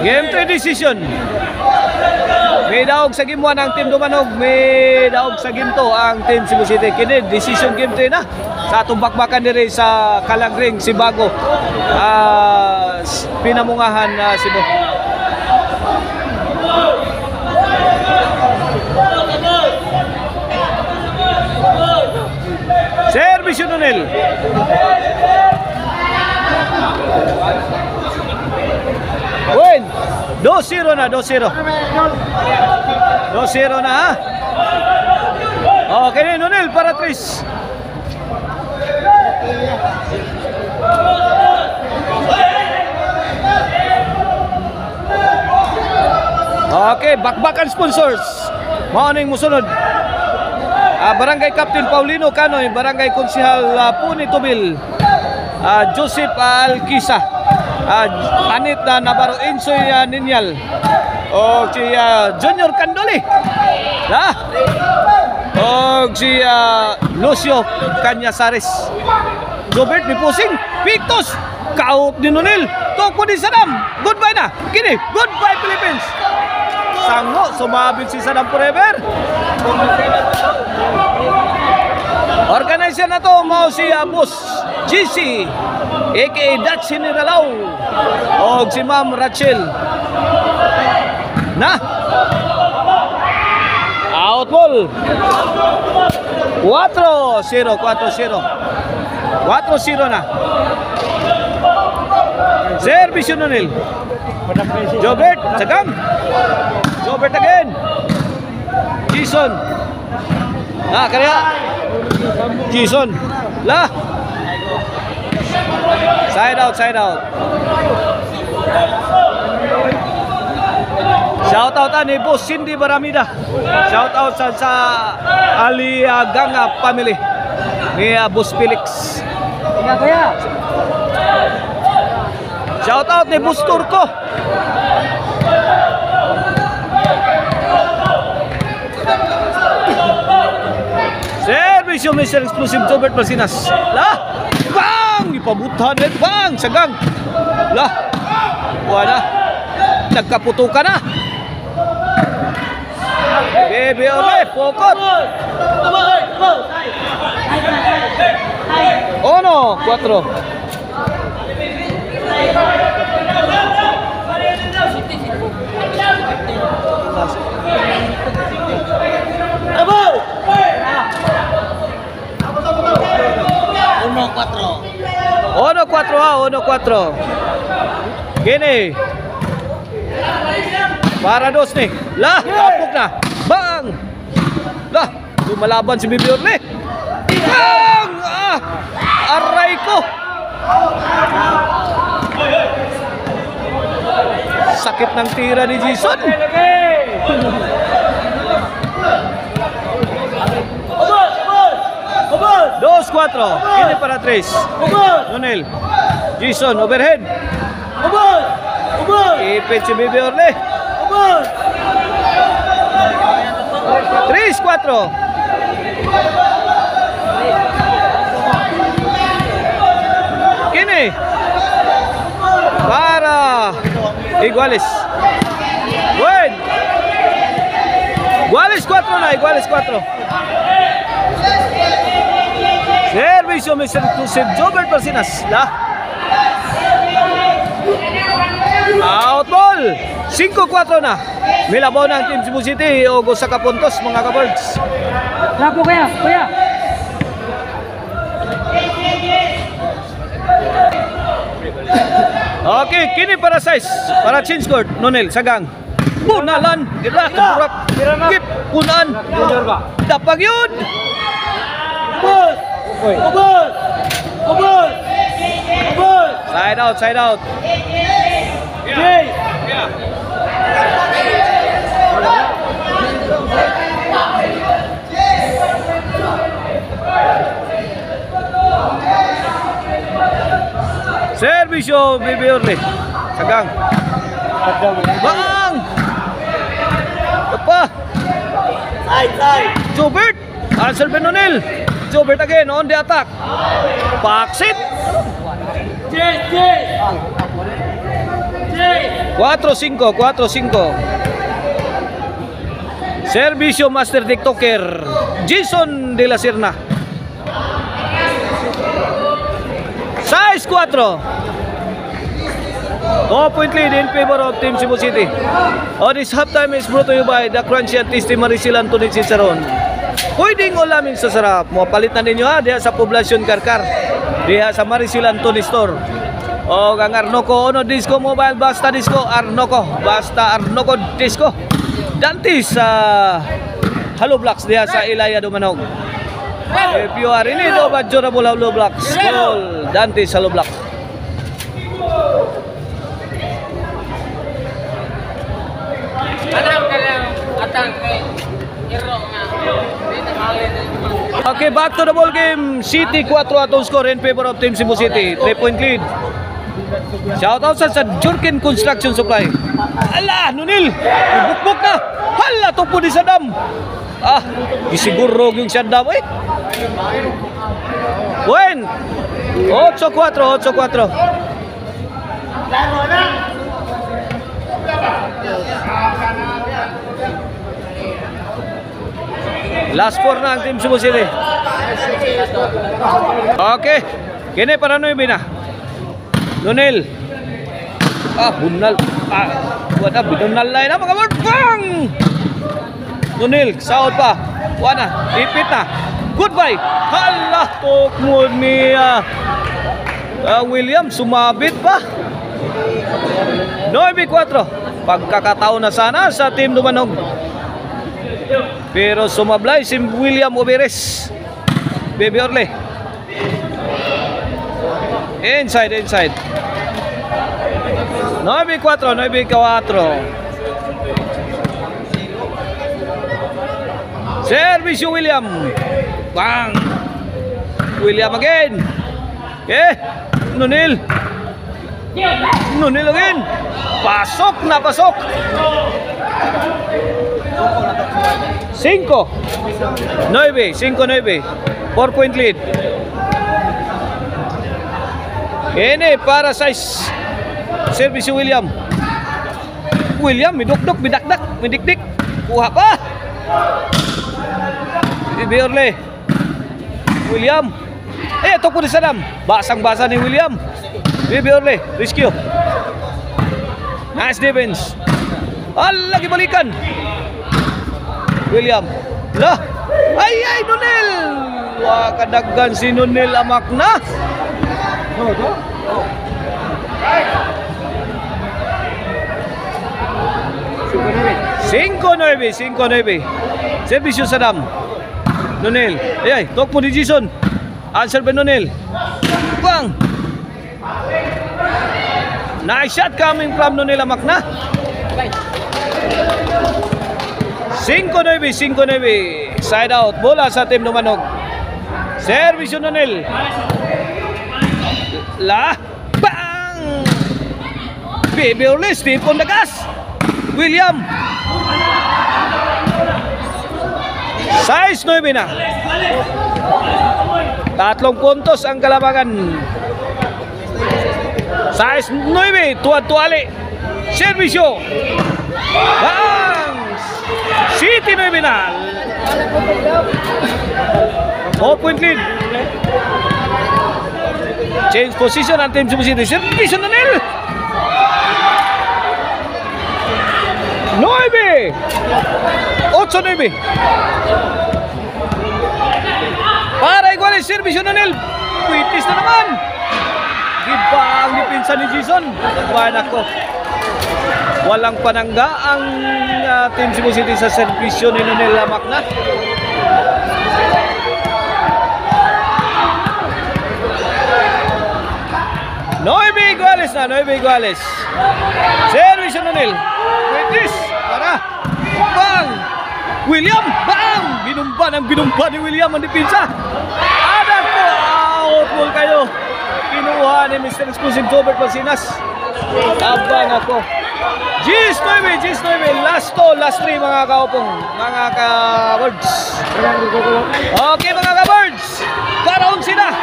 Game 3 decision. May daog sa game 1 ang Team Dumanog, may daog sa game 2 ang Team Cebu City. Kini decision game 3 na sa atong bakbakan diri sa Kalangring, Sibago. Pinamungahan Cebu. Service Nonel. Win. 2-0 na, 2-0. 2-0 na ha. Okay, Nonel para Tris. Okay, bakbakan sponsors. Maoning musunod. Barangay Captain Paulino Canoy, Barangay Konsehal Puni Tubil, Joseph Alkisa, Anit Navarro Insoy Ninyal, o si Junior Candoli, o si Lucio Canyasares. Robert Nipusing, Pictos, Kaut ni Nonel, Toko ni Saddam, goodbye na, kini, goodbye Philippines. Sango, sumabit si Saddam forever. Organizer na to, mao si Boss GC, aka Dutch Generalaw, o si Ma'am Rachel. Na out ball 4-0, 4-0 na. Service Nonel. Jobert, Sagang. Jobert again. Jason. Kaya Jason. Lah. Side out, side out. Shout out ni Boss Cindy Baramida. Shout out sa Ali Ganga family ni Boss Felix. Shout out ni Boss Turco. Service yung Mr. Exclusive Jobert Masinas. Lah! Bang! Ipabutan din. Bang! Sagang. Lah! Wala. Nagkaputukan na. Bebe ole. Pokot. Ono. 4. Ono 4. Gini. Para dos nih. Lah, kapuk na. Bang. Lah, lumalaban si Bibi Orle. Bang! Aray ko. Sakit ng tira ni Jason. 2-4. Ini para Tres. Nonel. Jason overhead. Ipit si Bibi Orle. 3-4. Kini para Iguales. Buen. Iguales 4 na. Iguales 4. Service yung Mr. Exclusive Jobert Masinas. Lah. Out ball. 5-4 na. Milabaw ng Team Cebu City o gusa ka puntos mga ka-birds. Lapo kaya, kuya. Okay, kini para size. Para change court. Nonel, Sagang. Punalan. Ira, kaburak. Gip, punaan. Dapag yun. Ubus! Ubus! Ubus! Ubus! Side out, side out. Okay. Servisyo, Bibi Orle. Sagang. Bang! Apa? Side. Jobert. Answer Benonel. Jobert again on the attack. Paksit. Chase. 4-5, 4-5. Servisyo Master TikToker Jason de la Serna. Size 4. 2-point lead in favor of Team Cebu City. This halftime is brought to you by the Crunchy at Tasty Maricel Anthony Ciceron. Pwedeng ulamin sa sarap. Mapalit na ninyo ha, diha sa Poblacion Karkar, diha sa Maricel Anthony Store. O ang Arnoco Ono Disco Mobile, basta Disco Arnoco, basta Arnoco Disco. Dantis sa Hollow Blocks diha sa Ilaya Dumanog. If you are in need of a durable Hollow Blocks, call Dantis Hollow Blocks. Okay, back to the ball game. City 4 atong score in favor of Team Cebu City. 3-point lead. Shoutout sa Jurkin Construction Supply. Ala, Nunil, bukbuk na. Hala, tupo di Saddam. Isiguro yung Saddam eh. Buen. 8-4, 8-4. Last 4 na ang Team Cebu City. Okay. Kini para Noy na. Nunil. Bunal. Wala, binunal na mga board. Bang! Nunil, sahod pa. Wana, ipit na. Goodbye. Hala, tok mo niya. William, sumabit pa. 9-4. Pagkakataon na sana sa Team Dumanog. Pero sumablay si William Oberes. Baby Orle. Inside. 9-4, 9-4. Servisyo William. Bang. William again. Nunil. Nunil again. Pasok na pasok. 5-9, 5-9. 4-point lead. Ini para sa servisyo William. William, midukdok, midakdak, midikdik. Kuha pa. Bibi Orle. William. Ito po ni Saddam. Basang-basa ni William. Bibi Orle, rescue. Nice defense. Lagi balikan. William. Lah. Ay, Nunil. Wah, kadaggan si Nunil amak na. 5-9. Servisyo Saddam. Nunil. Ay, talk mo ni Jason. Answer ba Nunil? Bang. Nice shot coming from Nunil amak na. 5-9. Side out. Bola sa Team Dumanog. Servisyo Nunil. Bang! Baby Orle, step on the gas. William. Size 9 na. 3 puntos ang kalabangan. Size 9, tuwad-tuwali. Servisyo. Bang! City 9 na. 4-point lead. Change position ang Team Cebu City. Servisyo na nil. 9. 8-9. Para igual yung servisyo na nil. Puitis na naman. Iba ang dipinsa ni Jason. Banak ko. Walang panangga ang Team Cebu City sa servisyo ni Nunil Lamak na. Noybe Iguales. Servisyo Nunil. Puitis. Para. Bang. William. Bang. Binumba ni William ang dipinsa. Anak ko. Out ball kayo. Kinuha ni Mr. Exclusive Robert Balsinas. Abang ako. Gis 9. Last 3 mga kaupong. Mga ka-birds. Okay mga ka-birds. Karaon sila.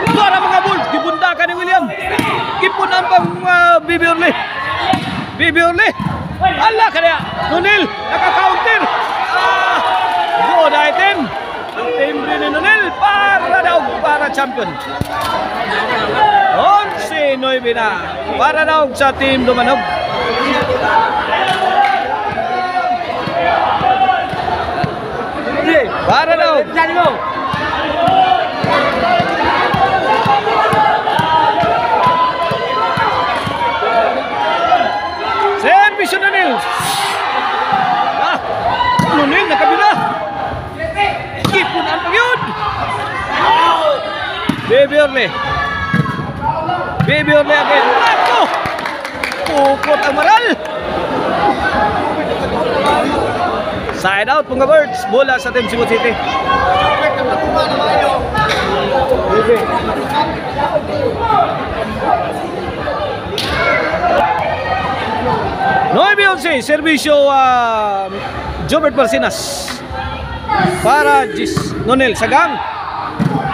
Para mga birds. Gibunda ka ni William. Kipunan pang Bibi Orle. Bibi Orle. Ala kaya. Nunil. Naka-counter. Good item. Ang timbre ni Nunil para daw para champion. 11-9 na para daw sa team Dumanog. Para daw. Servisyo Nunil. Nunil nakabila. Kipunan pa yun. Bibi Orle. Bibi Orle again. Ako! Pukot ang maral. Side out mga birds. Bola sa Team Cebu City. Noy Beyonce, servisyo Jobert Barcinas para Gis Nonel Sagang.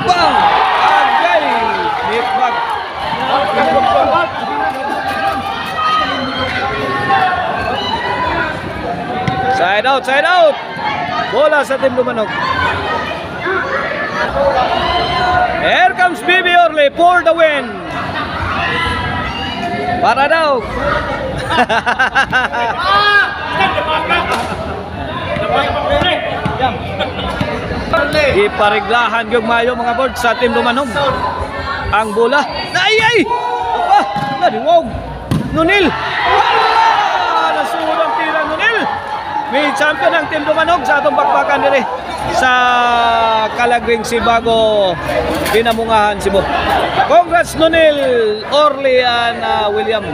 Bang! Agay! Netbag. Side out, side out. Bola sa Team Dumanog. Here comes Bibi Orle for the win. Para daw. Ipariglahan yung mayo mga board sa Team Dumanog. Ang bola. Ay! Apa? Nariwag. Nunil. Nasulang tira Nunil. May champion ng Team Dumanog sa atong bakbakan nila sa Kalagring Sibago, Binamungahan, Cebu. Congrats Nunil, Orle and William.